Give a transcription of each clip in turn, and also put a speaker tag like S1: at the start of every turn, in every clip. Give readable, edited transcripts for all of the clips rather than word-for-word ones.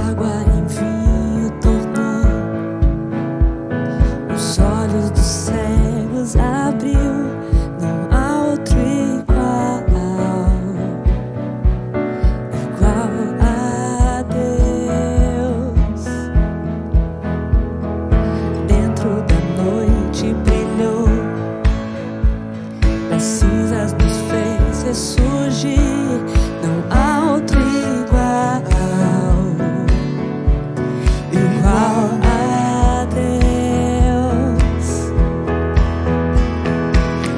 S1: Água em vinho tornou, os olhos dos cegos abriu. Não há outro igual a Deus. Dentro da noite brilhou, das cinzas nos fez ressurgir. Não há outro igual a Deus.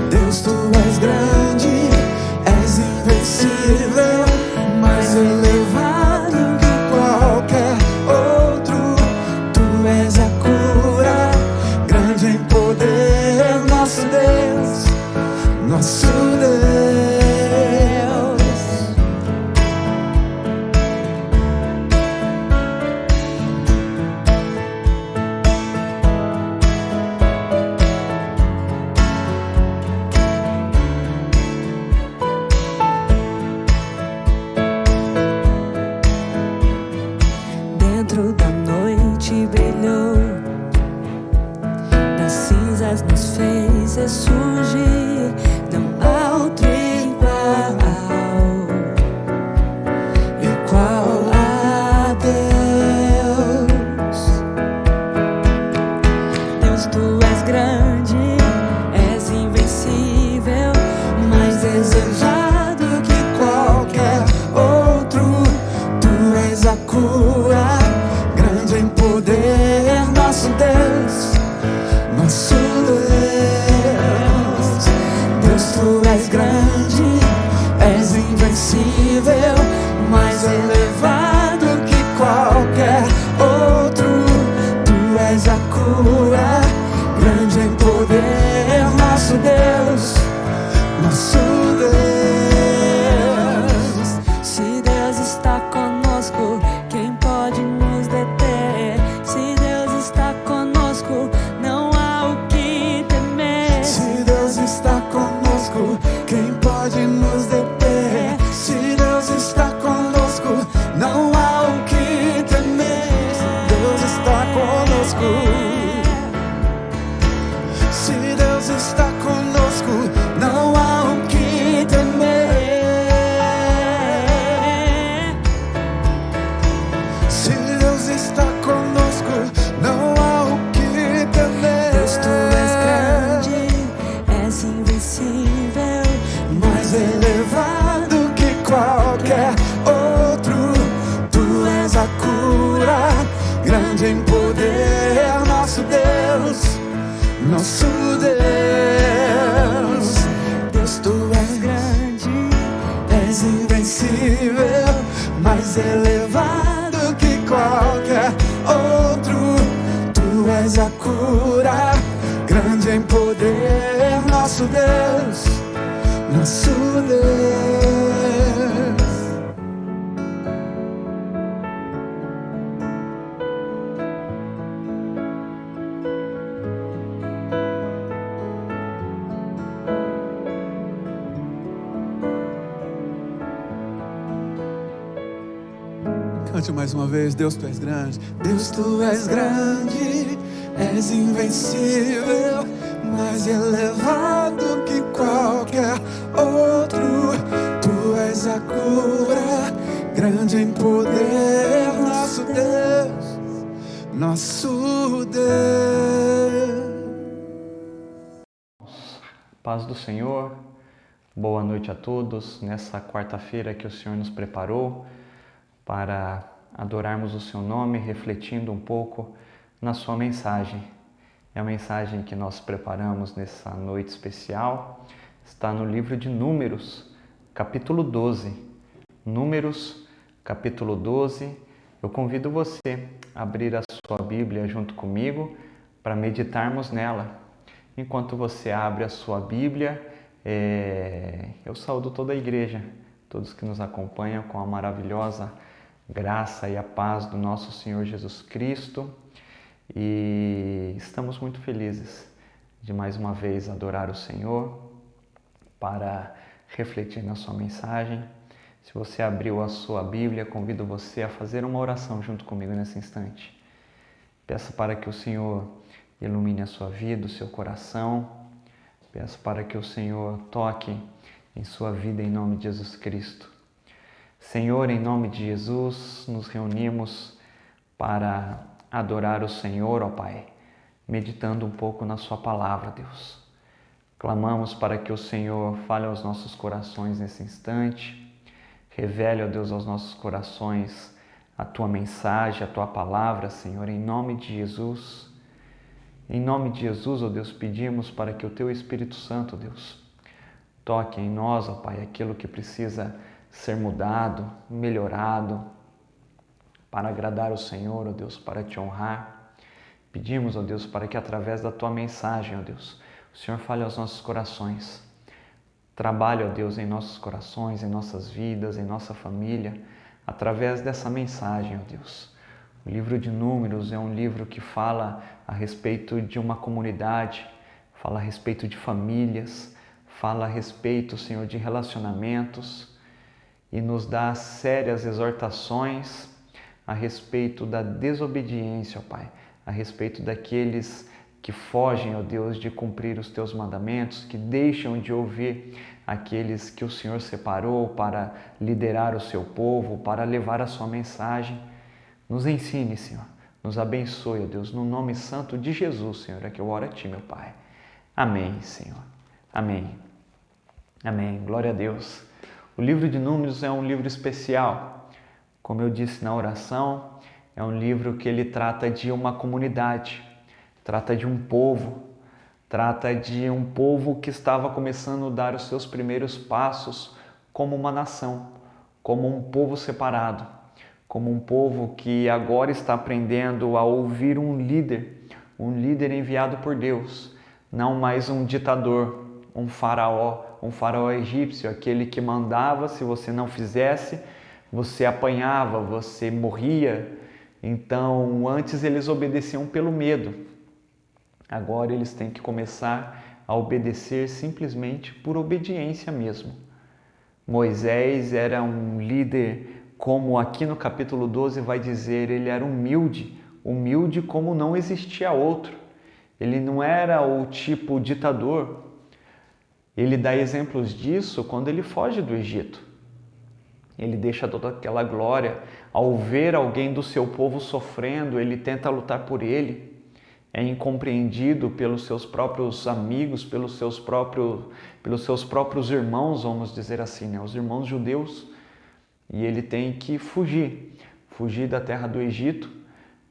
S2: Deus, tu és grande, és invencível, mais elevado que qualquer outro. Tu és a cura, grande em poder, nosso Deus, nosso Deus.
S1: Dentro da noite brilhou, das cinzas nos fez ressurgir. Não há outro igual a Deus. Deus, tu és grande, és invencível, mais elevado que qualquer outro.
S2: Tu és a cura, grande em poder, nosso Deus, nosso Deus. Deus, tu és grande, és invencível, mais elevado que qualquer outro. Tu és a cura, grande em poder, nosso Deus, nosso Deus.
S1: Se Deus está conosco, quem pode nos deter? Se Deus está conosco, não há o que temer.
S2: Se Deus está conosco, quem pode nos deter? Se Deus está conosco, não há o que temer. Se Deus está conosco, se Deus está conosco, não há o que temer. Se Deus está conosco, não há o que temer.
S1: Deus, tu és grande, és invencível,
S2: Mais elevado que qualquer outro. Tu és a cura, grande em poder, nosso Deus, nosso Deus. Deus, tu és grande, és invencível, mais elevado que qualquer outro. Tu és a cura, grande em poder, nosso Deus, nosso Deus. Cante mais uma vez. Deus, tu és grande. Deus, tu és grande, és invencível, mais elevado que qualquer outro. Tu és a cura, grande em poder, nosso Deus, nosso Deus.
S3: Paz do Senhor, boa noite a todos. Nessa quarta-feira que o Senhor nos preparou para adorarmos o seu nome, refletindo um pouco na sua mensagem. É a mensagem que nós preparamos nessa noite especial. Está no livro de Números, capítulo 12. Números, capítulo 12. Eu convido você a abrir a sua Bíblia junto comigo para meditarmos nela. Enquanto você abre a sua Bíblia, eu saúdo toda a igreja, todos que nos acompanham com a maravilhosa graça e a paz do nosso Senhor Jesus Cristo. E estamos muito felizes de mais uma vez adorar o Senhor, para refletir na sua mensagem. Se você abriu a sua Bíblia, convido você a fazer uma oração junto comigo nesse instante. Peço para que o Senhor ilumine a sua vida, o seu coração. Peço para que o Senhor toque em sua vida em nome de Jesus Cristo. Senhor, em nome de Jesus, nos reunimos para adorar o Senhor, ó Pai, meditando um pouco na sua palavra, Deus. Clamamos para que o Senhor fale aos nossos corações nesse instante. Revele, ó Deus, aos nossos corações a Tua mensagem, a Tua palavra, Senhor, em nome de Jesus. Em nome de Jesus, ó Deus, pedimos para que o Teu Espírito Santo, Deus, toque em nós, ó Pai, aquilo que precisa ser mudado, melhorado, para agradar o Senhor, ó Deus, para Te honrar. Pedimos, ó Deus, para que através da Tua mensagem, ó Deus, o Senhor fale aos nossos corações. Trabalhe, ó Deus, em nossos corações, em nossas vidas, em nossa família, através dessa mensagem, ó Deus. O livro de Números é um livro que fala a respeito de uma comunidade, fala a respeito de famílias, fala a respeito, Senhor, de relacionamentos e nos dá sérias exortações a respeito da desobediência, ó Pai, a respeito daqueles que fogem, ó Deus, de cumprir os Teus mandamentos, que deixam de ouvir aqueles que o Senhor separou para liderar o Seu povo, para levar a Sua mensagem. Nos ensine, Senhor, nos abençoe, ó Deus, no nome santo de Jesus, Senhor, é que eu oro a Ti, meu Pai. Amém, Senhor. Amém. Amém. Glória a Deus. O livro de Números é um livro especial. Como eu disse na oração, é um livro que ele trata de uma comunidade, trata de um povo, trata de um povo que estava começando a dar os seus primeiros passos como uma nação, como um povo separado, como um povo que agora está aprendendo a ouvir um líder enviado por Deus, não mais um ditador, um faraó egípcio, aquele que mandava, se você não fizesse, você apanhava, você morria. Então, antes eles obedeciam pelo medo. Agora eles têm que começar a obedecer simplesmente por obediência mesmo. Moisés era um líder, como aqui no capítulo 12 vai dizer, ele era humilde como não existia outro. Ele não era o tipo ditador. Ele dá exemplos disso quando ele foge do Egito. Ele deixa toda aquela glória. Ao ver alguém do seu povo sofrendo, ele tenta lutar por ele. É incompreendido pelos seus próprios amigos, pelos seus próprios irmãos, vamos dizer assim, né? Os irmãos judeus. E ele tem que fugir da terra do Egito,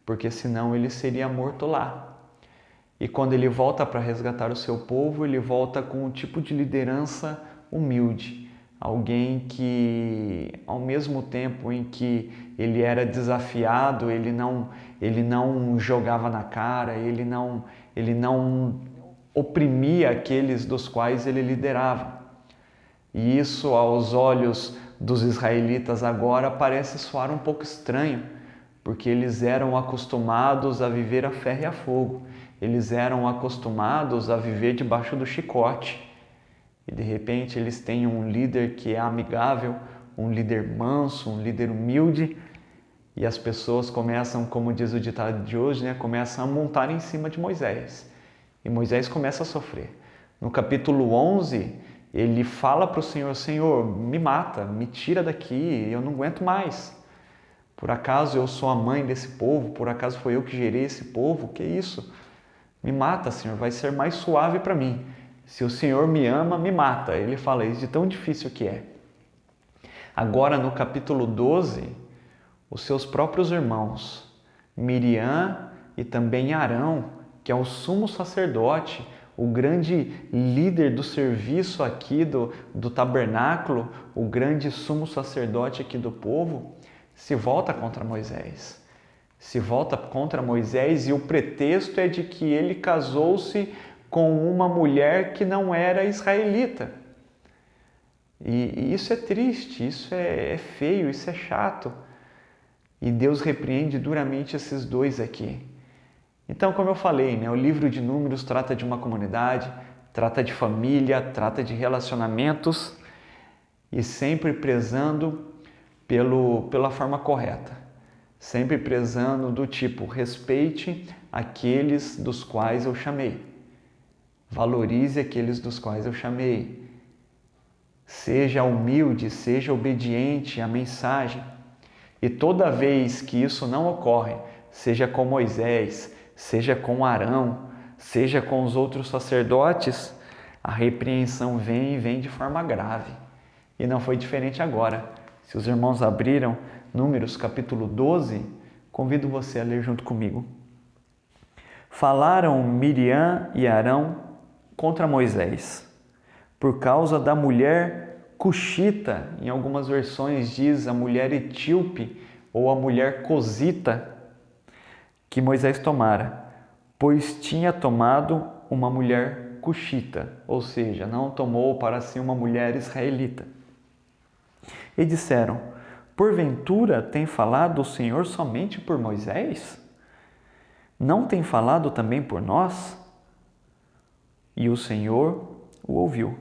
S3: porque senão ele seria morto lá. E quando ele volta para resgatar o seu povo, ele volta com um tipo de liderança humilde. Alguém que, ao mesmo tempo em que ele era desafiado, ele não jogava na cara, ele não oprimia aqueles dos quais ele liderava. E isso, aos olhos dos israelitas agora, parece soar um pouco estranho, porque eles eram acostumados a viver a ferro e a fogo. Eles eram acostumados a viver debaixo do chicote. E de repente eles têm um líder que é amigável, um líder manso, um líder humilde, e as pessoas começam, como diz o ditado de hoje, né, começam a montar em cima de Moisés. E Moisés começa a sofrer. No capítulo 11, ele fala para o Senhor, Senhor, me mata, me tira daqui, eu não aguento mais. Por acaso eu sou a mãe desse povo? Por acaso foi eu que gerei esse povo? Que isso? Me mata, Senhor, vai ser mais suave para mim. Se o Senhor me ama, me mata. Ele fala isso de tão difícil que é. Agora, no capítulo 12, os seus próprios irmãos, Miriam e também Arão, que é o sumo sacerdote, o grande líder do serviço aqui do tabernáculo, o grande sumo sacerdote aqui do povo, se volta contra Moisés. Se volta contra Moisés e o pretexto é de que ele casou-se com uma mulher que não era israelita. E isso é triste, isso é feio, isso é chato. E Deus repreende duramente esses dois aqui. Então, como eu falei, né, o livro de Números trata de uma comunidade, trata de família, trata de relacionamentos. e sempre prezando pela forma correta, sempre prezando do tipo, respeite aqueles dos quais eu chamei, valorize aqueles dos quais eu chamei, seja humilde, seja obediente à mensagem. E toda vez que isso não ocorre, seja com Moisés, seja com Arão, seja com os outros sacerdotes, a repreensão vem de forma grave. E não foi diferente agora. Se os irmãos abriram Números capítulo 12, convido você a ler junto comigo. Falaram Miriam e Arão contra Moisés, por causa da mulher cuxita, em algumas versões diz a mulher etíope ou a mulher cosita que Moisés tomara, pois tinha tomado uma mulher cuxita, ou seja, não tomou para si uma mulher israelita. E disseram, porventura tem falado o Senhor somente por Moisés? Não tem falado também por nós? E o Senhor o ouviu.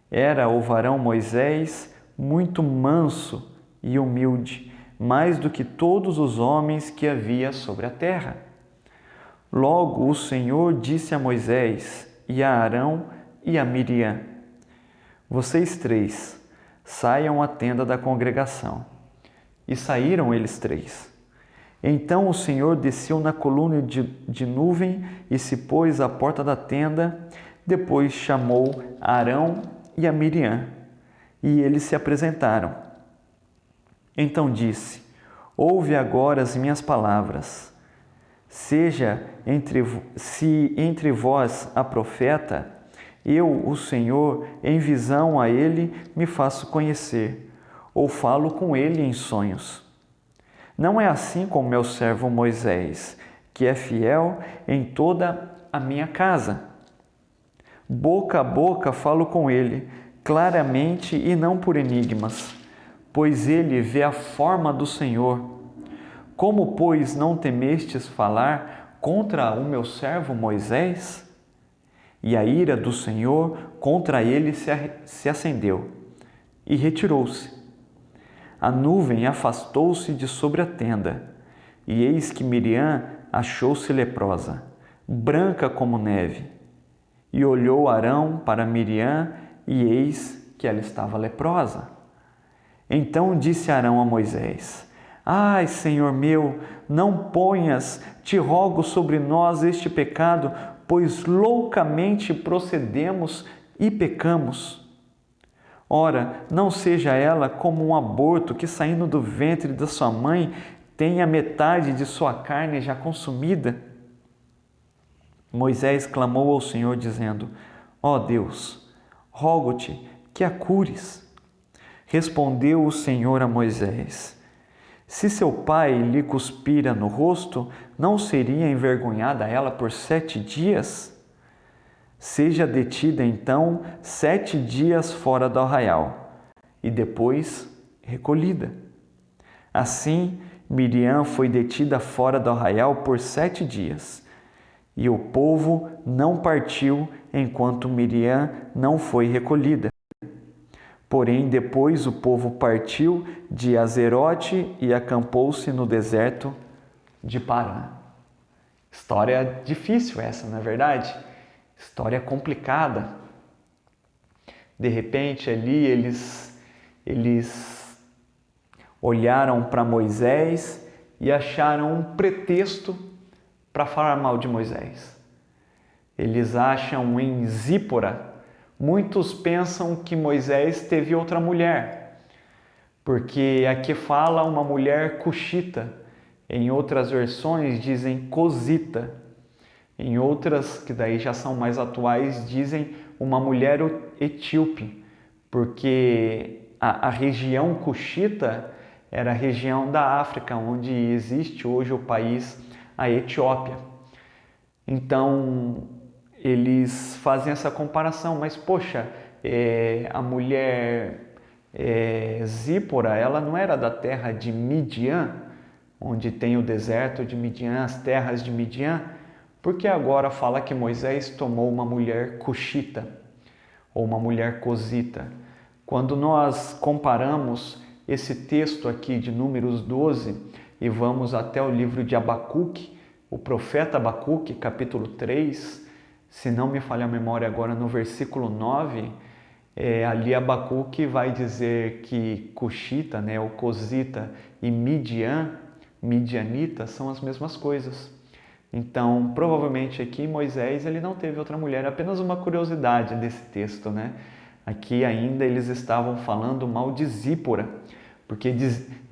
S3: Era o varão Moisés muito manso e humilde, mais do que todos os homens que havia sobre a terra. Logo o Senhor disse a Moisés e a Arão e a Miriam, vocês três, saiam à tenda da congregação. E saíram eles três. Então o Senhor desceu na coluna de nuvem e se pôs à porta da tenda, depois chamou Arão e a Miriam, e eles se apresentaram. Então disse, ouve agora as minhas palavras. Se entre vós há profeta, eu, o Senhor, em visão a ele me faço conhecer, ou falo com ele em sonhos. Não é assim com meu servo Moisés, que é fiel em toda a minha casa. Boca a boca falo com ele, claramente e não por enigmas, pois ele vê a forma do Senhor. Como, pois, não temestes falar contra o meu servo Moisés? E a ira do Senhor contra ele se acendeu e retirou-se. A nuvem afastou-se de sobre a tenda, e eis que Miriam achou-se leprosa, branca como neve. E olhou Arão para Miriam, e eis que ela estava leprosa. Então disse Arão a Moisés, ai, Senhor meu, não ponhas, te rogo, sobre nós este pecado, pois loucamente procedemos e pecamos. Ora, não seja ela como um aborto que, saindo do ventre da sua mãe, tenha metade de sua carne já consumida. Moisés clamou ao Senhor, dizendo, ó Deus, rogo-te que a cures. Respondeu o Senhor a Moisés, se seu pai lhe cuspira no rosto, não seria envergonhada ela por 7 dias? Seja detida então 7 dias fora do arraial, e depois recolhida. Assim, Miriam foi detida fora do arraial por 7 dias, e o povo não partiu enquanto Miriam não foi recolhida. Porém, depois o povo partiu de Azerote e acampou-se no deserto de Parã. História difícil essa, não é verdade? História complicada. De repente ali eles olharam para Moisés e acharam um pretexto para falar mal de Moisés. Eles acham em Zípora, muitos pensam que Moisés teve outra mulher, porque aqui fala uma mulher cuxita, em outras versões dizem cosita. Em outras, que daí já são mais atuais, dizem uma mulher etíope, porque a região cuxita era a região da África, onde existe hoje o país, a Etiópia. Então, eles fazem essa comparação, mas poxa, a mulher Zípora, ela não era da terra de Midian, onde tem o deserto de Midian, as terras de Midian, porque agora fala que Moisés tomou uma mulher cuxita ou uma mulher cosita, Quando nós comparamos esse texto aqui de Números 12 e vamos até o livro de Abacuque, o profeta Abacuque, capítulo 3, se não me falha a memória agora, no versículo 9, ali Abacuque vai dizer que Cuxita, né, ou Cosita e Midianita são as mesmas coisas. Então, provavelmente aqui Moisés ele não teve outra mulher, apenas uma curiosidade desse texto, né? Aqui ainda eles estavam falando mal de Zípora, porque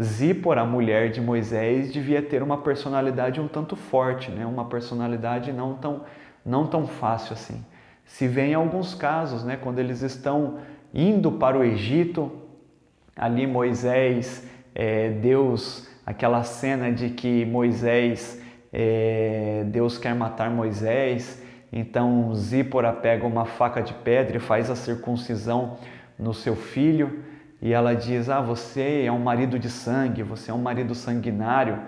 S3: Zípora, a mulher de Moisés, devia ter uma personalidade um tanto forte, né? Uma personalidade não tão fácil assim. Se vê em alguns casos, né? Quando eles estão indo para o Egito, ali Moisés, Deus, aquela cena de que Deus quer matar Moisés, então Zípora pega uma faca de pedra e faz a circuncisão no seu filho, e ela diz, você é um marido de sangue, você é um marido sanguinário.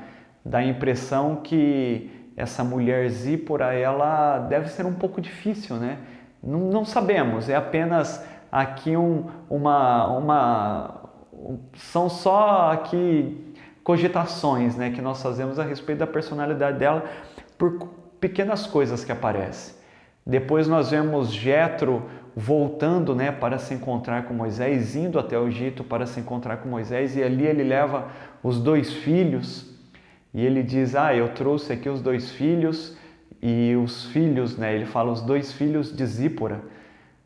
S3: Dá a impressão que essa mulher Zípora, ela deve ser um pouco difícil, né? Não sabemos, é apenas aqui são só aqui cogitações, né, que nós fazemos a respeito da personalidade dela por pequenas coisas que aparecem. Depois nós vemos Jetro voltando, né, para se encontrar com Moisés, indo até o Egito para se encontrar com Moisés, e ali ele leva os 2 filhos e ele diz, eu trouxe aqui os 2 filhos, e os filhos, né, ele fala os 2 filhos de Zípora.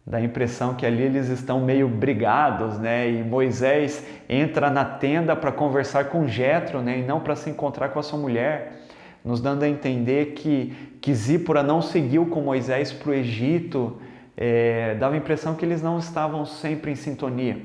S3: Dá a impressão que ali eles estão meio brigados, né? E Moisés entra na tenda para conversar com Jetro, né? E não para se encontrar com a sua mulher, nos dando a entender que Zípora não seguiu com Moisés para o Egito. Dava a impressão que eles não estavam sempre em sintonia.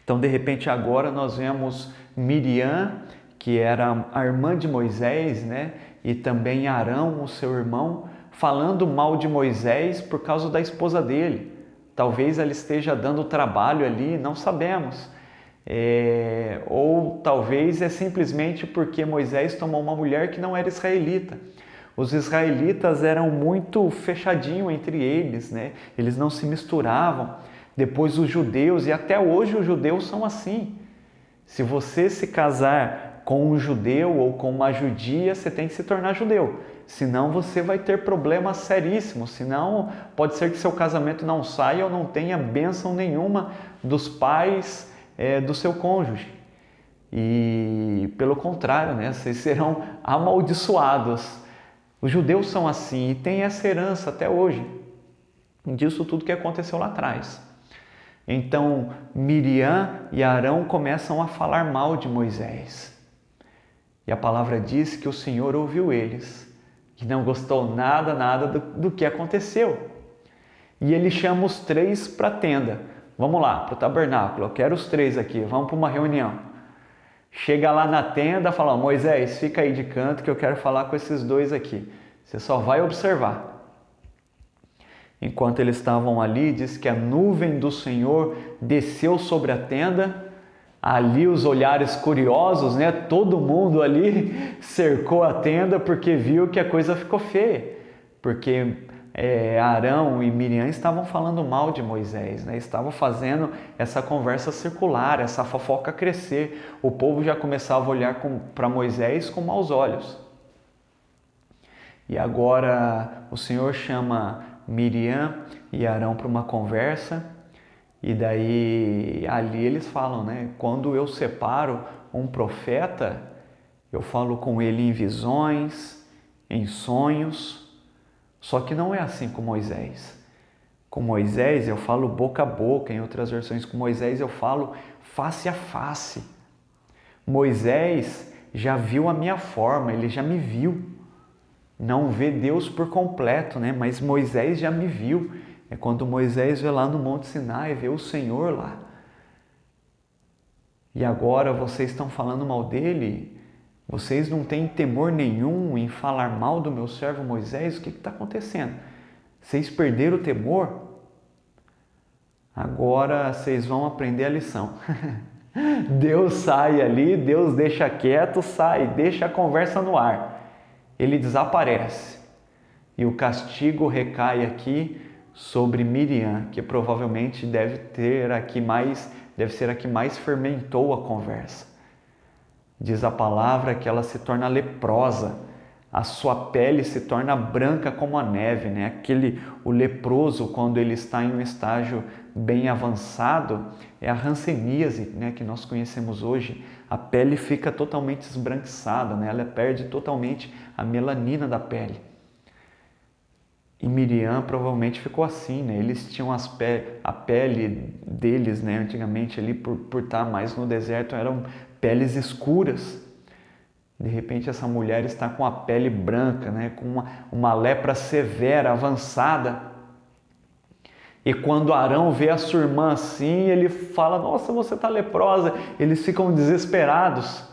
S3: Então, de repente, agora nós vemos Miriam, que era a irmã de Moisés, né? E também Arão, o seu irmão, falando mal de Moisés por causa da esposa dele. Talvez ela esteja dando trabalho ali, não sabemos. Ou talvez é simplesmente porque Moisés tomou uma mulher que não era israelita. Os israelitas eram muito fechadinhos entre eles, né? Eles não se misturavam. Depois os judeus, e até hoje os judeus são assim. Se você se casar com um judeu ou com uma judia, você tem que se tornar judeu. Senão você vai ter problemas seríssimos, senão pode ser que seu casamento não saia ou não tenha bênção nenhuma dos pais do seu cônjuge. E pelo contrário, né, vocês serão amaldiçoados. Os judeus são assim e têm essa herança até hoje, disso tudo que aconteceu lá atrás. Então Miriam e Arão começam a falar mal de Moisés. E a palavra diz que o Senhor ouviu eles, que não gostou nada do que aconteceu. E ele chama os 3 para a tenda. Vamos lá, para o tabernáculo, eu quero os 3 aqui, vamos para uma reunião. Chega lá na tenda, fala, Moisés, fica aí de canto que eu quero falar com esses 2 aqui. Você só vai observar. Enquanto eles estavam ali, diz que a nuvem do Senhor desceu sobre a tenda. Ali os olhares curiosos, né? Todo mundo ali cercou a tenda porque viu que a coisa ficou feia. Porque Arão e Miriam estavam falando mal de Moisés, né? Estavam fazendo essa conversa circular, essa fofoca crescer. O povo já começava a olhar para Moisés com maus olhos. E agora o Senhor chama Miriam e Arão para uma conversa. E daí, ali eles falam, né? Quando eu separo um profeta, eu falo com ele em visões, em sonhos. Só que não é assim com Moisés. Com Moisés eu falo boca a boca, em outras versões com Moisés eu falo face a face. Moisés já viu a minha forma, ele já me viu. Não vê Deus por completo, né? Mas Moisés já me viu. É quando Moisés vê lá no Monte Sinai, vê o Senhor lá. E agora vocês estão falando mal dele? Vocês não têm temor nenhum em falar mal do meu servo Moisés? O que está acontecendo? Vocês perderam o temor? Agora vocês vão aprender a lição. Deus sai ali, Deus deixa quieto, sai, deixa a conversa no ar. Ele desaparece. E o castigo recai aqui sobre Miriam, que provavelmente deve ser a que mais fermentou a conversa. Diz a palavra que ela se torna leprosa, a sua pele se torna branca como a neve, né? O leproso, quando ele está em um estágio bem avançado, é a hanseníase, né? Que nós conhecemos hoje. A pele fica totalmente esbranquiçada, né? Ela perde totalmente a melanina da pele. E Miriam provavelmente ficou assim, né? Eles tinham a pele deles, né? Antigamente ali por estar mais no deserto, eram peles escuras. De repente essa mulher está com a pele branca, né? Com uma lepra severa, avançada. E quando Arão vê a sua irmã assim, ele fala: nossa, você está leprosa. Eles ficam desesperados.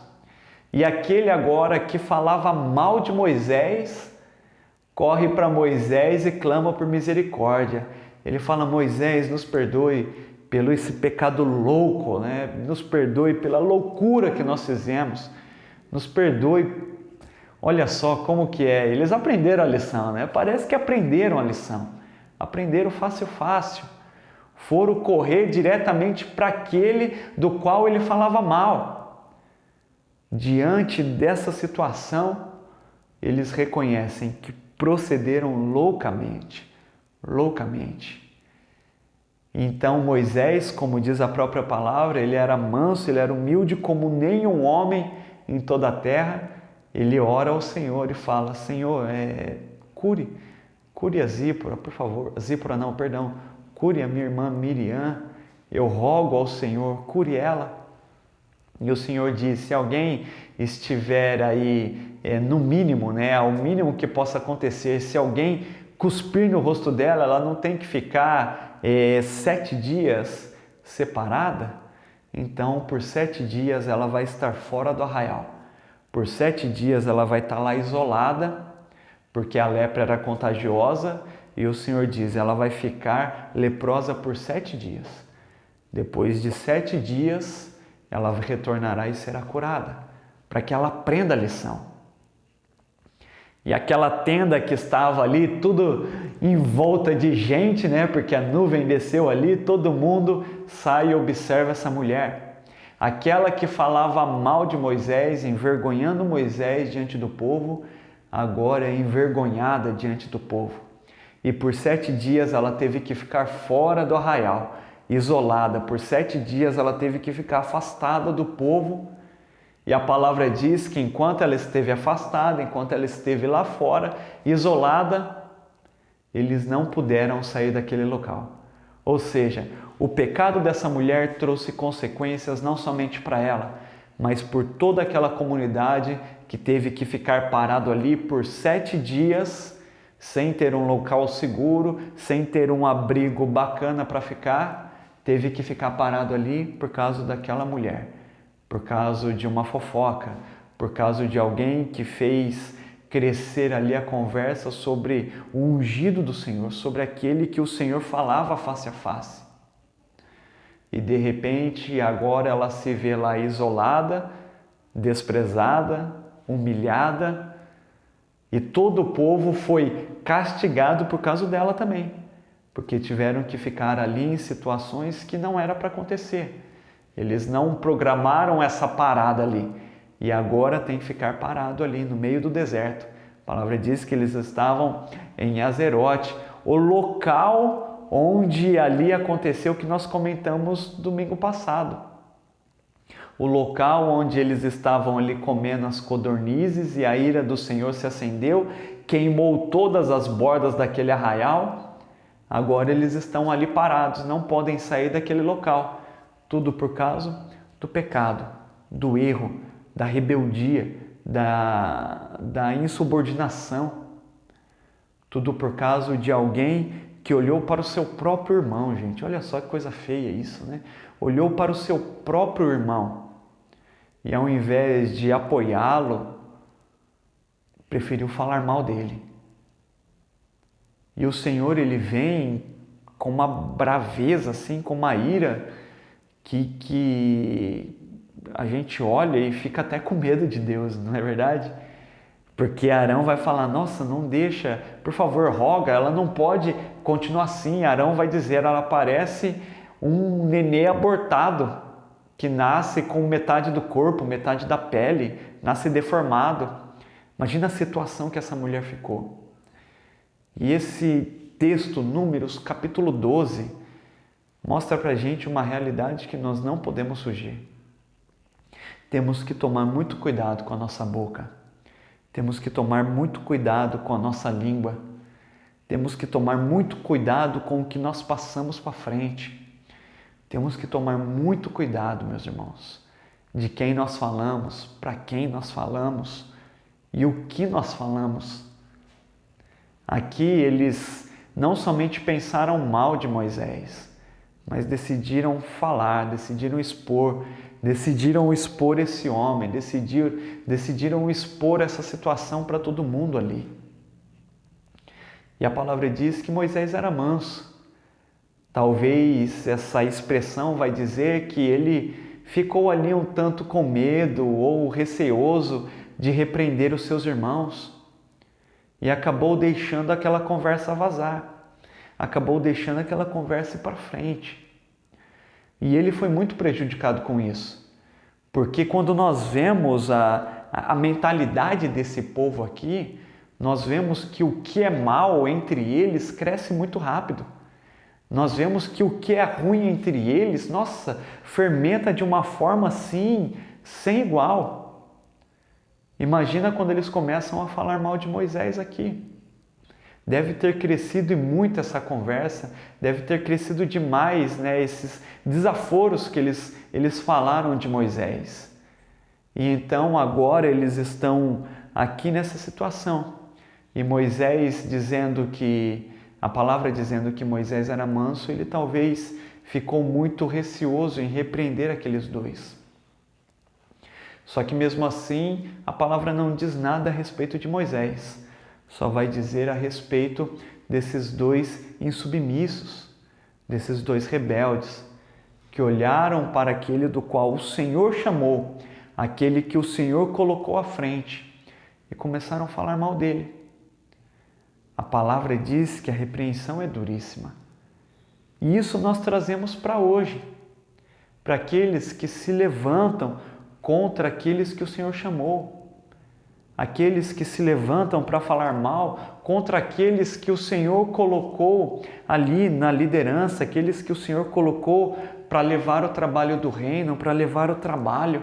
S3: E aquele agora que falava mal de Moisés, corre para Moisés e clama por misericórdia. Ele fala: Moisés, nos perdoe pelo esse pecado louco, né? Nos perdoe pela loucura que nós fizemos. Nos perdoe. Olha só como que é. Eles aprenderam a lição, né? Parece que aprenderam a lição. Aprenderam fácil. Foram correr diretamente para aquele do qual ele falava mal. Diante dessa situação, eles reconhecem que procederam loucamente. Então Moisés, como diz a própria palavra, ele era manso, ele era humilde como nenhum homem em toda a terra. Ele ora ao Senhor e fala: Senhor, cure a Zípora, por favor. Cure a minha irmã Miriam. Eu rogo ao Senhor, cure ela. E o Senhor diz: se alguém estiver aí, no mínimo, né, ao mínimo que possa acontecer, se alguém cuspir no rosto dela, ela não tem que ficar 7 dias separada. Então, por 7 dias ela vai estar fora do arraial. Por 7 dias ela vai estar lá isolada, porque a lepra era contagiosa, e o Senhor diz: ela vai ficar leprosa por 7 dias. Depois de 7 dias, ela retornará e será curada, para que ela aprenda a lição. E aquela tenda que estava ali, tudo em volta de gente, né? Porque a nuvem desceu ali, todo mundo sai e observa essa mulher. Aquela que falava mal de Moisés, envergonhando Moisés diante do povo, agora é envergonhada diante do povo. E por 7 dias ela teve que ficar fora do arraial, isolada. Por 7 dias ela teve que ficar afastada do povo. E a palavra diz que enquanto ela esteve afastada, enquanto ela esteve lá fora, isolada, eles não puderam sair daquele local. Ou seja, o pecado dessa mulher trouxe consequências não somente para ela, mas por toda aquela comunidade que teve que ficar parado ali por 7 dias, sem ter um local seguro, sem ter um abrigo bacana para ficar, teve que ficar parado ali por causa daquela mulher. Por causa de uma fofoca, por causa de alguém que fez crescer ali a conversa sobre o ungido do Senhor, sobre aquele que o Senhor falava face a face. E de repente, agora ela se vê lá isolada, desprezada, humilhada, e todo o povo foi castigado por causa dela também, porque tiveram que ficar ali em situações que não era para acontecer. Eles não programaram essa parada ali. E agora tem que ficar parado ali no meio do deserto. A palavra diz que eles estavam em Azerote, o local onde ali aconteceu o que nós comentamos domingo passado. O local onde eles estavam ali comendo as codornizes e a ira do Senhor se acendeu, queimou todas as bordas daquele arraial. Agora eles estão ali parados, não podem sair daquele local. Tudo por causa do pecado, do erro, da rebeldia, da insubordinação. Tudo por causa de alguém que olhou para o seu próprio irmão, gente. Olha só que coisa feia isso, né? Olhou para o seu próprio irmão e ao invés de apoiá-lo, preferiu falar mal dele. E o Senhor, ele vem com uma braveza, assim, com uma ira, que a gente olha e fica até com medo de Deus, não é verdade? Porque Arão vai falar: nossa, não deixa, por favor, roga, ela não pode continua assim, Arão vai dizer, ela parece um nenê abortado, que nasce com metade do corpo, metade da pele, nasce deformado. Imagina a situação que essa mulher ficou. E esse texto, Números, capítulo 12, mostra pra gente uma realidade que nós não podemos fugir. Temos que tomar muito cuidado com a nossa boca. Temos que tomar muito cuidado com a nossa língua. Temos que tomar muito cuidado com o que nós passamos para frente. Temos que tomar muito cuidado, meus irmãos, de quem nós falamos, para quem nós falamos e o que nós falamos. Aqui eles não somente pensaram mal de Moisés, mas decidiram falar, decidiram expor esse homem, decidiram expor essa situação para todo mundo ali. E a palavra diz que Moisés era manso. Talvez essa expressão vai dizer que ele ficou ali um tanto com medo ou receoso de repreender os seus irmãos e acabou deixando aquela conversa vazar, acabou deixando aquela conversa ir para frente. E ele foi muito prejudicado com isso, porque quando nós vemos a mentalidade desse povo aqui, nós vemos que o que é mal entre eles cresce muito rápido. Nós vemos que o que é ruim entre eles, nossa, fermenta de uma forma assim, sem igual. Imagina quando eles começam a falar mal de Moisés aqui. Deve ter crescido e muito essa conversa, deve ter crescido demais, né, esses desaforos que eles falaram de Moisés. E então agora eles estão aqui nessa situação. E Moisés dizendo que, a palavra dizendo que Moisés era manso, ele talvez ficou muito receoso em repreender aqueles dois. Só que mesmo assim, a palavra não diz nada a respeito de Moisés. Só vai dizer a respeito desses dois insubmissos, desses dois rebeldes, que olharam para aquele do qual o Senhor chamou, aquele que o Senhor colocou à frente, e começaram a falar mal dele. A palavra diz que a repreensão é duríssima. E isso nós trazemos para hoje, para aqueles que se levantam contra aqueles que o Senhor chamou. Aqueles que se levantam para falar mal contra aqueles que o Senhor colocou ali na liderança, aqueles que o Senhor colocou para levar o trabalho do reino, para levar o trabalho.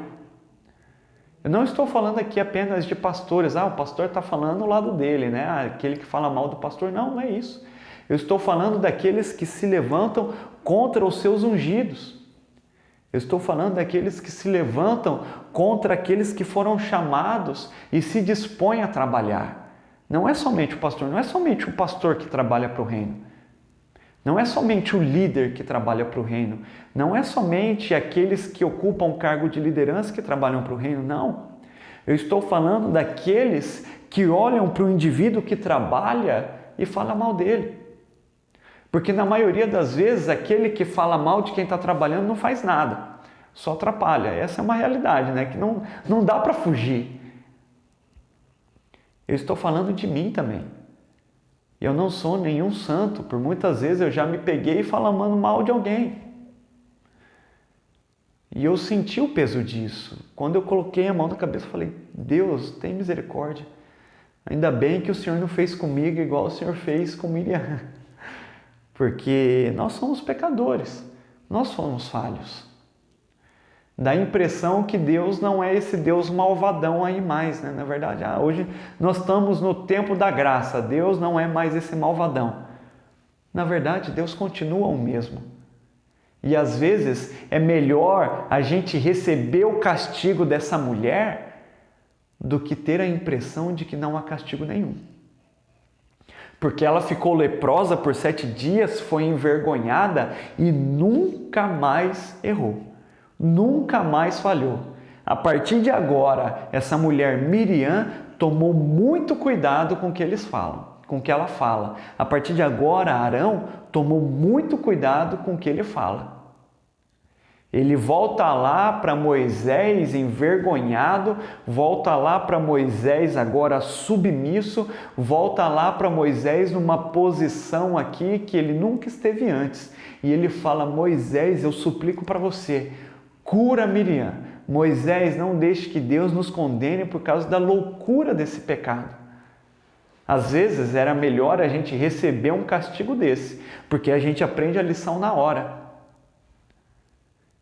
S3: Eu não estou falando aqui apenas de pastores, o pastor está falando o lado dele, né? Aquele que fala mal do pastor, não é isso. Eu estou falando daqueles que se levantam contra os seus ungidos. Eu estou falando daqueles que se levantam contra aqueles que foram chamados e se dispõem a trabalhar. Não é somente o pastor, não é somente o pastor que trabalha para o reino. Não é somente o líder que trabalha para o reino. Não é somente aqueles que ocupam o cargo de liderança que trabalham para o reino, não. Eu estou falando daqueles que olham para o indivíduo que trabalha e fala mal dele. Porque na maioria das vezes, aquele que fala mal de quem está trabalhando não faz nada, só atrapalha. Essa é uma realidade, né? Que não dá para fugir. Eu estou falando de mim também. Eu não sou nenhum santo, por muitas vezes eu já me peguei falando mal de alguém. E eu senti o peso disso. Quando eu coloquei a mão na cabeça, eu falei, Deus, tem misericórdia. Ainda bem que o Senhor não fez comigo igual o Senhor fez com Miriam. Porque nós somos pecadores, nós somos falhos. Dá a impressão que Deus não é esse Deus malvadão aí mais, né? Na verdade, hoje nós estamos no tempo da graça, Deus não é mais esse malvadão. Na verdade, Deus continua o mesmo. E às vezes é melhor a gente receber o castigo dessa mulher do que ter a impressão de que não há castigo nenhum. Porque ela ficou leprosa por 7 dias, foi envergonhada e nunca mais errou, nunca mais falhou. A partir de agora, essa mulher Miriam tomou muito cuidado com o que eles falam, com o que ela fala. A partir de agora, Arão tomou muito cuidado com o que ele fala. Ele volta lá para Moisés envergonhado, volta lá para Moisés agora submisso, volta lá para Moisés numa posição aqui que ele nunca esteve antes. E ele fala: Moisés, eu suplico para você, cura Miriam. Moisés, não deixe que Deus nos condene por causa da loucura desse pecado. Às vezes era melhor a gente receber um castigo desse, porque a gente aprende a lição na hora.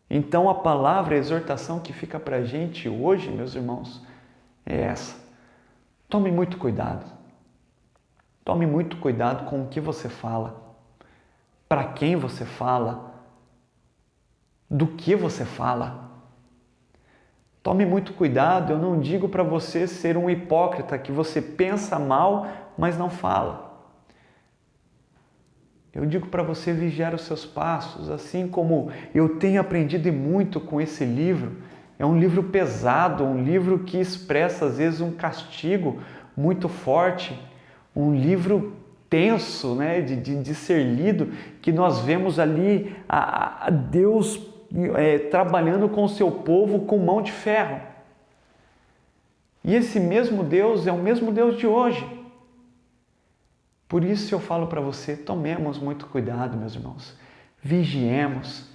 S3: Então a palavra, a exortação que fica para a gente hoje, meus irmãos, é essa. Tome muito cuidado. Tome muito cuidado com o que você fala, para quem você fala, do que você fala. Tome muito cuidado, eu não digo para você ser um hipócrita, que você pensa mal, mas não fala. Eu digo para você vigiar os seus passos, assim como eu tenho aprendido muito com esse livro. É um livro pesado, um livro que expressa às vezes um castigo muito forte, um livro tenso, né, de ser lido, que nós vemos ali a Deus trabalhando com o seu povo com mão de ferro. E esse mesmo Deus é o mesmo Deus de hoje. Por isso eu falo para você, tomemos muito cuidado, meus irmãos. Vigiemos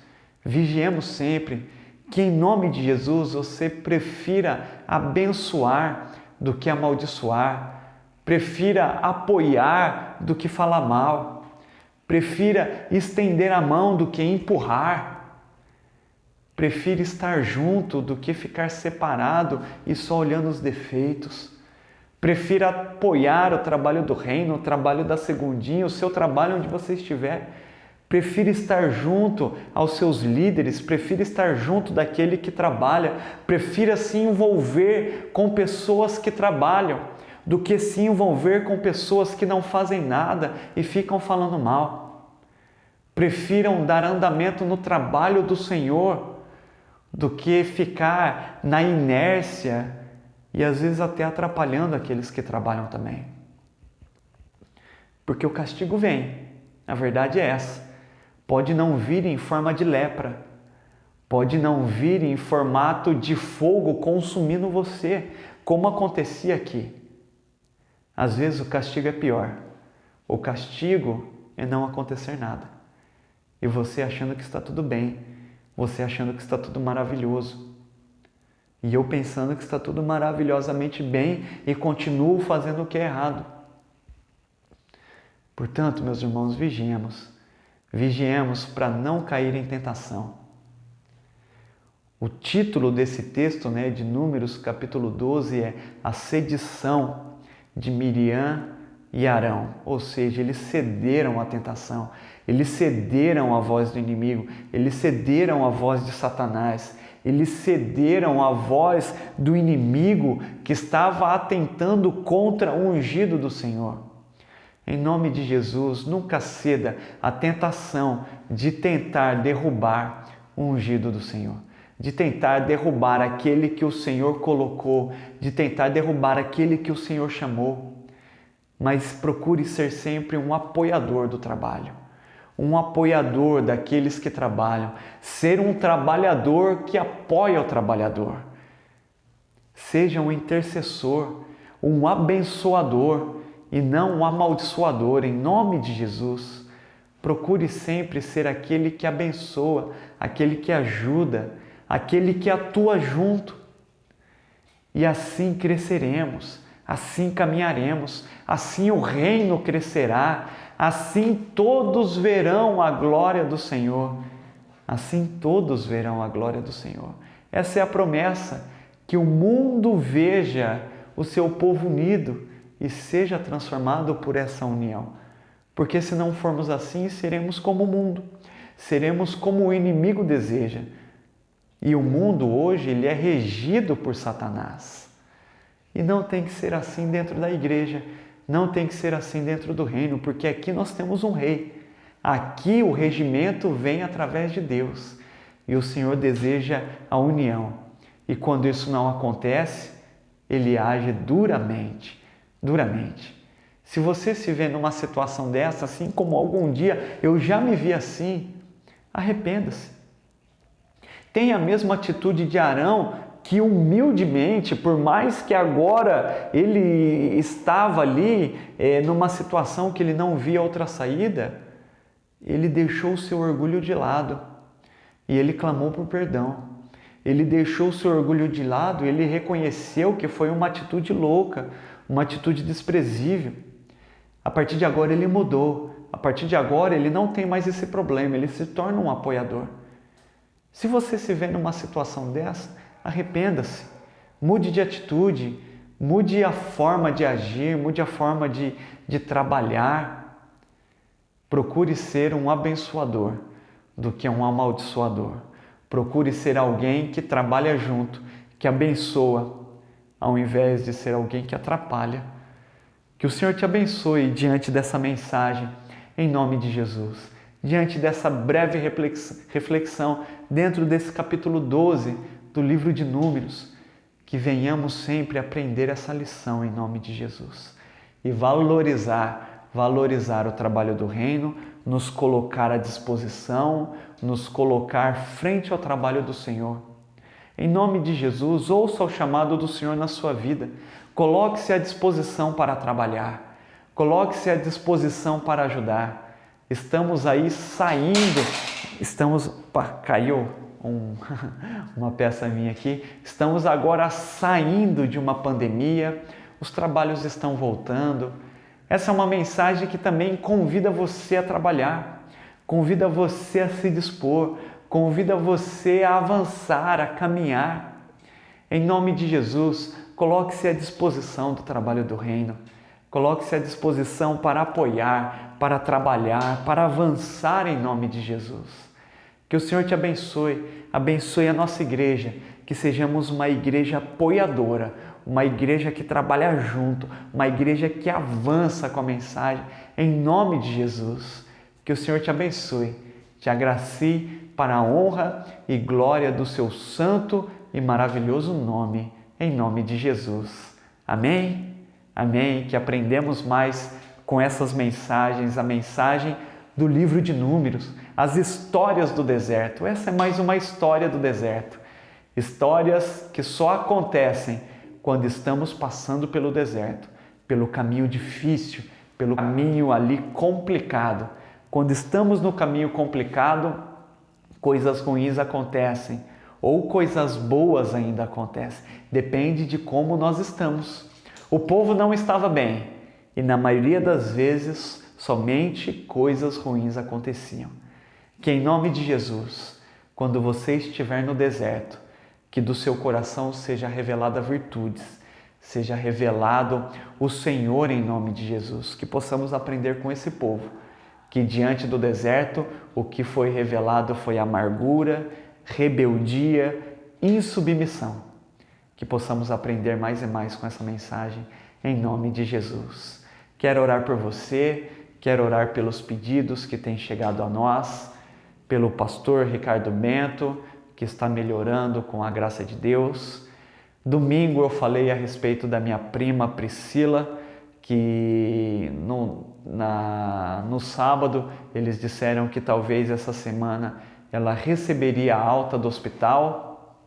S3: sempre, que em nome de Jesus você prefira abençoar do que amaldiçoar, prefira apoiar do que falar mal, prefira estender a mão do que empurrar, prefira estar junto do que ficar separado e só olhando os defeitos. Prefira apoiar o trabalho do reino, o trabalho da segundinha, o seu trabalho onde você estiver. Prefira estar junto aos seus líderes, prefira estar junto daquele que trabalha, prefira se envolver com pessoas que trabalham, do que se envolver com pessoas que não fazem nada e ficam falando mal. Prefiram dar andamento no trabalho do Senhor, do que ficar na inércia e às vezes até atrapalhando aqueles que trabalham também. Porque o castigo vem, a verdade é essa. Pode não vir em forma de lepra, pode não vir em formato de fogo consumindo você, como acontecia aqui. Às vezes o castigo é pior. O castigo é não acontecer nada. E você achando que está tudo bem, você achando que está tudo maravilhoso. E eu pensando que está tudo maravilhosamente bem e continuo fazendo o que é errado. Portanto, meus irmãos, vigiemos. Vigiemos para não cair em tentação. O título desse texto, de Números, capítulo 12, é A Sedição de Miriam e Arão. Ou seja, eles cederam à tentação, eles cederam à voz do inimigo, eles cederam à voz de Satanás. Eles cederam à voz do inimigo que estava atentando contra o ungido do Senhor. Em nome de Jesus, nunca ceda à tentação de tentar derrubar o ungido do Senhor, de tentar derrubar aquele que o Senhor colocou, de tentar derrubar aquele que o Senhor chamou. Mas procure ser sempre um apoiador do trabalho. Um apoiador daqueles que trabalham, ser um trabalhador que apoia o trabalhador. Seja um intercessor, um abençoador e não um amaldiçoador, em nome de Jesus. Procure sempre ser aquele que abençoa, aquele que ajuda, aquele que atua junto. E assim cresceremos, assim caminharemos, assim o reino crescerá, assim todos verão a glória do Senhor. Assim todos verão a glória do Senhor. Essa é a promessa, que o mundo veja o seu povo unido e seja transformado por essa união. Porque se não formos assim, seremos como o mundo, seremos como o inimigo deseja. E o mundo hoje ele é regido por Satanás. E não tem que ser assim dentro da igreja. Não tem que ser assim dentro do reino, porque aqui nós temos um rei. Aqui o regimento vem através de Deus. E o Senhor deseja a união. E quando isso não acontece, Ele age duramente. Duramente. Se você se vê numa situação dessa, assim como algum dia eu já me vi assim, arrependa-se. Tenha a mesma atitude de Arão, que humildemente, por mais que agora ele estava ali numa situação que ele não via outra saída, ele deixou o seu orgulho de lado e ele clamou por perdão. Ele deixou o seu orgulho de lado, ele reconheceu que foi uma atitude louca, uma atitude desprezível. A partir de agora ele mudou. A partir de agora ele não tem mais esse problema, ele se torna um apoiador. Se você se vê numa situação dessa, arrependa-se, mude de atitude, mude a forma de agir, mude a forma de trabalhar. Procure ser um abençoador do que um amaldiçoador. Procure ser alguém que trabalha junto, que abençoa, ao invés de ser alguém que atrapalha. Que o Senhor te abençoe diante dessa mensagem, em nome de Jesus. Diante dessa breve reflexão dentro desse capítulo 12 do livro de Números, que venhamos sempre aprender essa lição em nome de Jesus e valorizar o trabalho do reino, nos colocar à disposição, nos colocar frente ao trabalho do Senhor. Em nome de Jesus, ouça o chamado do Senhor na sua vida. Coloque-se à disposição para trabalhar. Coloque-se à disposição para ajudar. Estamos aí saindo. Caiu uma peça minha aqui. Estamos agora saindo de uma pandemia. Os trabalhos estão voltando. Essa é uma mensagem que também convida você a trabalhar. Convida você a se dispor. Convida você a avançar, a caminhar. Em nome de Jesus, coloque-se à disposição do trabalho do reino. Coloque-se à disposição para apoiar, para trabalhar, para avançar em nome de Jesus. Que o Senhor te abençoe, abençoe a nossa igreja, que sejamos uma igreja apoiadora, uma igreja que trabalha junto, uma igreja que avança com a mensagem, em nome de Jesus. Que o Senhor te abençoe, te agracie para a honra e glória do seu santo e maravilhoso nome, em nome de Jesus. Amém? Amém? Que aprendemos mais com essas mensagens, a mensagem do livro de Números, as histórias do deserto. Essa é mais uma história do deserto. Histórias que só acontecem quando estamos passando pelo deserto, pelo caminho difícil, pelo caminho ali complicado. Quando estamos no caminho complicado, coisas ruins acontecem ou coisas boas ainda acontecem. Depende de como nós estamos. O povo não estava bem e na maioria das vezes somente coisas ruins aconteciam. Que em nome de Jesus, quando você estiver no deserto, que do seu coração seja revelada virtudes, seja revelado o Senhor em nome de Jesus, que possamos aprender com esse povo, que diante do deserto o que foi revelado foi amargura, rebeldia, insubmissão. Que possamos aprender mais e mais com essa mensagem em nome de Jesus. Quero orar por você, quero orar pelos pedidos que têm chegado a nós, pelo pastor Ricardo Bento, que está melhorando com a graça de Deus. Domingo eu falei a respeito da minha prima Priscila, que no sábado eles disseram que talvez essa semana ela receberia alta do hospital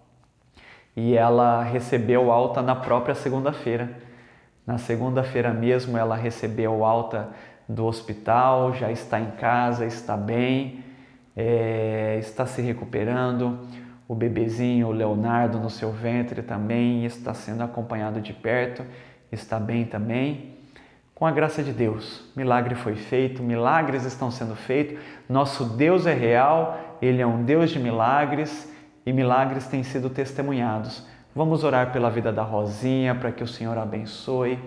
S3: e ela recebeu alta na própria segunda-feira. Na segunda-feira mesmo ela recebeu alta do hospital, já está em casa, está bem, está se recuperando. O bebezinho, o Leonardo, no seu ventre também está sendo acompanhado de perto, está bem também. Com a graça de Deus, milagre foi feito, milagres estão sendo feitos. Nosso Deus é real, Ele é um Deus de milagres e milagres têm sido testemunhados. Vamos orar pela vida da Rosinha, para que o Senhor abençoe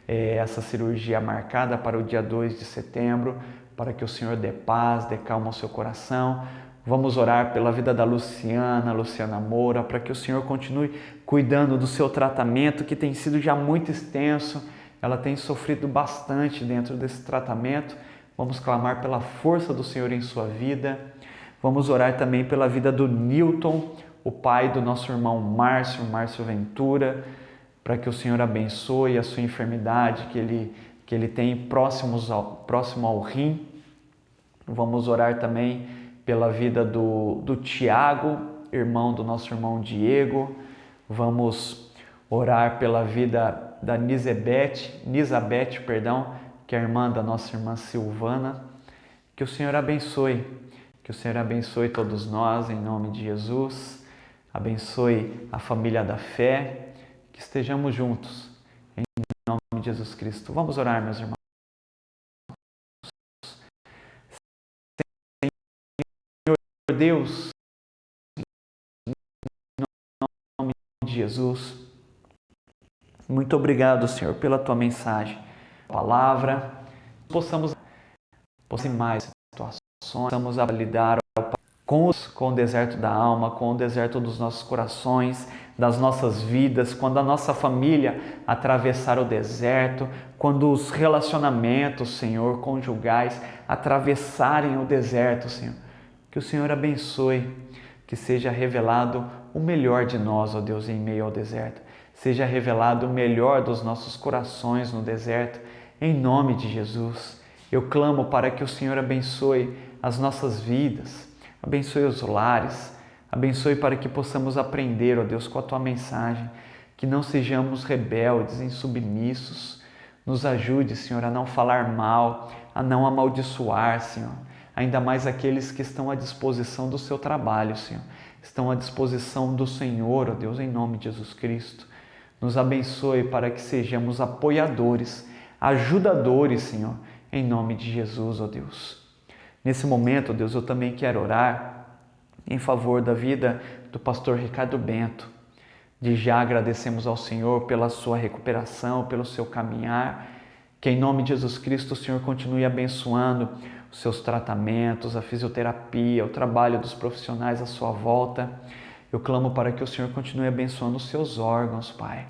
S3: essa cirurgia marcada para o dia 2 de setembro, para que o Senhor dê paz, dê calma ao seu coração. Vamos orar pela vida da Luciana Moura, para que o Senhor continue cuidando do seu tratamento, que tem sido já muito extenso. Ela tem sofrido bastante dentro desse tratamento. Vamos clamar pela força do Senhor em sua vida. Vamos orar também pela vida do Newton, o pai do nosso irmão Márcio Ventura, para que o Senhor abençoe a sua enfermidade que ele tem próximo ao rim. Vamos orar também pela vida do Tiago irmão do nosso irmão Diego. Vamos orar pela vida da Nisabete, que é a irmã da nossa irmã Silvana. Que o Senhor abençoe todos nós, em nome de Jesus. Abençoe a família da fé, que estejamos juntos, em nome de Jesus Cristo. Vamos orar, meus irmãos. Senhor Deus, em nome de Jesus, muito obrigado, Senhor, pela tua mensagem, palavra, possamos mais situações, possamos lidar com o deserto da alma, com o deserto dos nossos corações, das nossas vidas, quando a nossa família atravessar o deserto, quando os relacionamentos, Senhor, conjugais atravessarem o deserto, Senhor. Que o Senhor abençoe, que seja revelado o melhor de nós, ó Deus, em meio ao deserto. Seja revelado o melhor dos nossos corações no deserto, em nome de Jesus. Eu clamo para que o Senhor abençoe as nossas vidas, abençoe os lares, abençoe para que possamos aprender, ó Deus, com a Tua mensagem, que não sejamos rebeldes, insubmissos. Nos ajude, Senhor, a não falar mal, a não amaldiçoar, Senhor. Ainda mais aqueles que estão à disposição do Seu trabalho, Senhor. Estão à disposição do Senhor, ó Deus, em nome de Jesus Cristo. Nos abençoe para que sejamos apoiadores, ajudadores, Senhor, em nome de Jesus, ó Deus. Nesse momento, Deus, eu também quero orar em favor da vida do pastor Ricardo Bento. De já agradecemos ao Senhor pela sua recuperação, pelo seu caminhar. Que em nome de Jesus Cristo o Senhor continue abençoando os seus tratamentos, a fisioterapia, o trabalho dos profissionais à sua volta. Eu clamo para que o Senhor continue abençoando os seus órgãos, Pai.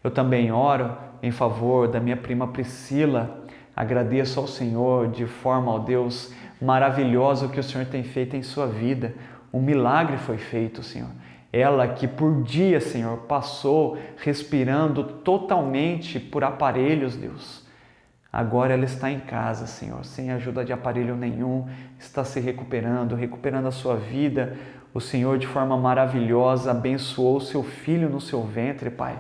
S3: Eu também oro em favor da minha prima Priscila. Agradeço ao Senhor de forma, ó Deus, maravilhosa o que o Senhor tem feito em sua vida. Um milagre foi feito, Senhor. Ela que por dia, Senhor, passou respirando totalmente por aparelhos, Deus. Agora ela está em casa, Senhor, sem ajuda de aparelho nenhum, está se recuperando a sua vida. O Senhor, de forma maravilhosa, abençoou o seu filho no seu ventre, Pai.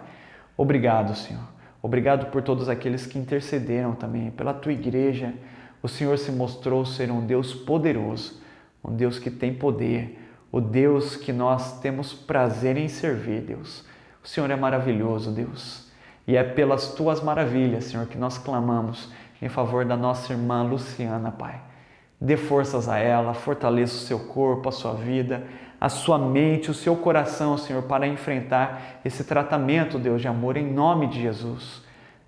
S3: Obrigado, Senhor. Obrigado por todos aqueles que intercederam também, pela Tua igreja. O Senhor se mostrou ser um Deus poderoso, um Deus que tem poder, o Deus que nós temos prazer em servir, Deus. O Senhor é maravilhoso, Deus. E é pelas Tuas maravilhas, Senhor, que nós clamamos em favor da nossa irmã Luciana, Pai. Dê forças a ela, fortaleça o seu corpo, a sua vida, a sua mente, o seu coração, Senhor, para enfrentar esse tratamento, Deus, de amor, em nome de Jesus.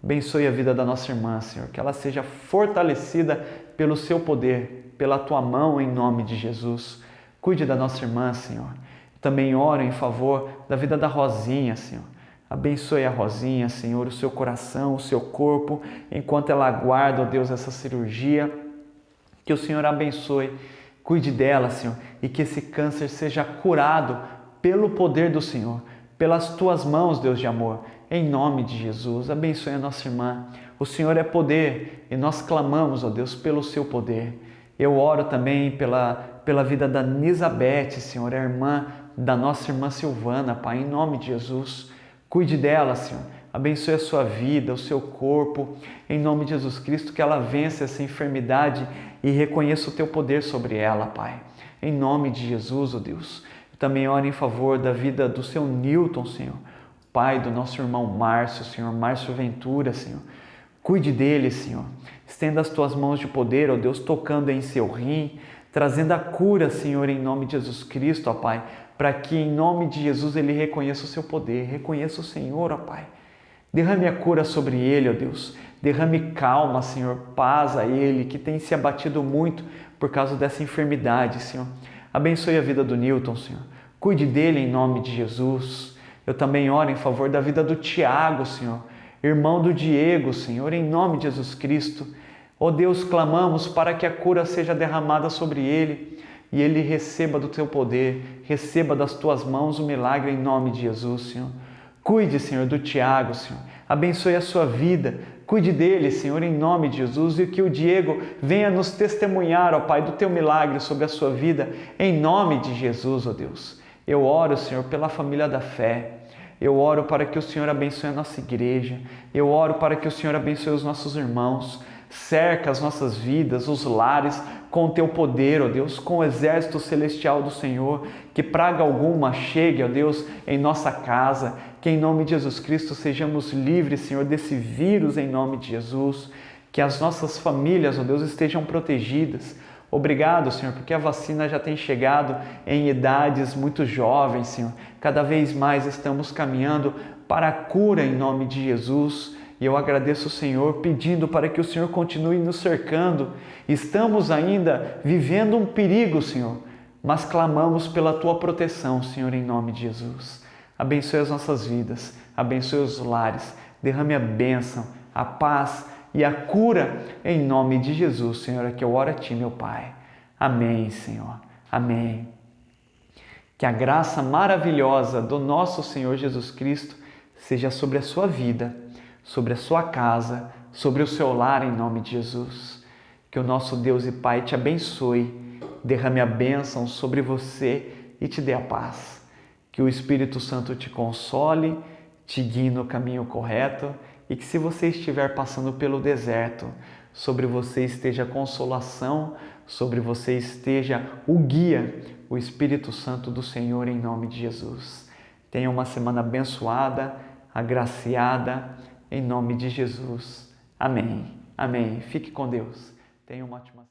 S3: Abençoe a vida da nossa irmã, Senhor, que ela seja fortalecida pelo Seu poder, pela Tua mão, em nome de Jesus. Cuide da nossa irmã, Senhor. Também oro em favor da vida da Rosinha, Senhor. Abençoe a Rosinha, Senhor, o seu coração, o seu corpo, enquanto ela aguarda, ó Deus, essa cirurgia. Que o Senhor abençoe, cuide dela, Senhor, e que esse câncer seja curado pelo poder do Senhor, pelas Tuas mãos, Deus de amor, em nome de Jesus. Abençoe a nossa irmã. O Senhor é poder e nós clamamos, ó Deus, pelo Seu poder. Eu oro também pela vida da Nisabete, Senhor, a irmã da nossa irmã Silvana, Pai, em nome de Jesus. Cuide dela, Senhor. Abençoe a sua vida, o seu corpo, em nome de Jesus Cristo, que ela vença essa enfermidade e reconheça o Teu poder sobre ela, Pai. Em nome de Jesus, ó Deus. Eu também oro em favor da vida do seu Newton, Senhor. Pai do nosso irmão Márcio, Senhor, Márcio Ventura, Senhor. Cuide dele, Senhor. Estenda as Tuas mãos de poder, ó Deus, tocando em seu rim, trazendo a cura, Senhor, em nome de Jesus Cristo, ó Pai, para que em nome de Jesus ele reconheça o seu poder, reconheça o Senhor, ó Pai. Derrame a cura sobre ele, ó Deus. Derrame calma, Senhor, paz a ele, que tem se abatido muito por causa dessa enfermidade, Senhor. Abençoe a vida do Newton, Senhor. Cuide dele em nome de Jesus. Eu também oro em favor da vida do Tiago, Senhor, irmão do Diego, Senhor, em nome de Jesus Cristo. Ó Deus, clamamos para que a cura seja derramada sobre ele e ele receba do Teu poder, receba das Tuas mãos o milagre em nome de Jesus, Senhor. Cuide, Senhor, do Tiago, Senhor. Abençoe a sua vida. Cuide dele, Senhor, em nome de Jesus. E que o Diego venha nos testemunhar, ó Pai, do Teu milagre sobre a sua vida, em nome de Jesus, ó Deus. Eu oro, Senhor, pela família da fé. Eu oro para que o Senhor abençoe a nossa igreja. Eu oro para que o Senhor abençoe os nossos irmãos. Cerca as nossas vidas, os lares, com o Teu poder, ó Deus, com o exército celestial do Senhor. Que praga alguma chegue, ó Deus, em nossa casa. Que em nome de Jesus Cristo sejamos livres, Senhor, desse vírus em nome de Jesus. Que as nossas famílias, ó Deus, estejam protegidas. Obrigado, Senhor, porque a vacina já tem chegado em idades muito jovens, Senhor. Cada vez mais estamos caminhando para a cura em nome de Jesus. E eu agradeço, Senhor, pedindo para que o Senhor continue nos cercando. Estamos ainda vivendo um perigo, Senhor, mas clamamos pela Tua proteção, Senhor, em nome de Jesus. Abençoe as nossas vidas, abençoe os lares, derrame a bênção, a paz e a cura em nome de Jesus, Senhor, é que eu oro a Ti, meu Pai. Amém, Senhor. Amém. Que a graça maravilhosa do nosso Senhor Jesus Cristo seja sobre a sua vida, sobre a sua casa, sobre o seu lar em nome de Jesus. Que o nosso Deus e Pai te abençoe, derrame a bênção sobre você e te dê a paz. Que o Espírito Santo te console, te guie no caminho correto e que se você estiver passando pelo deserto, sobre você esteja a consolação, sobre você esteja o guia, o Espírito Santo do Senhor em nome de Jesus. Tenha uma semana abençoada, agraciada, em nome de Jesus. Amém. Amém. Fique com Deus. Tenha uma ótima semana.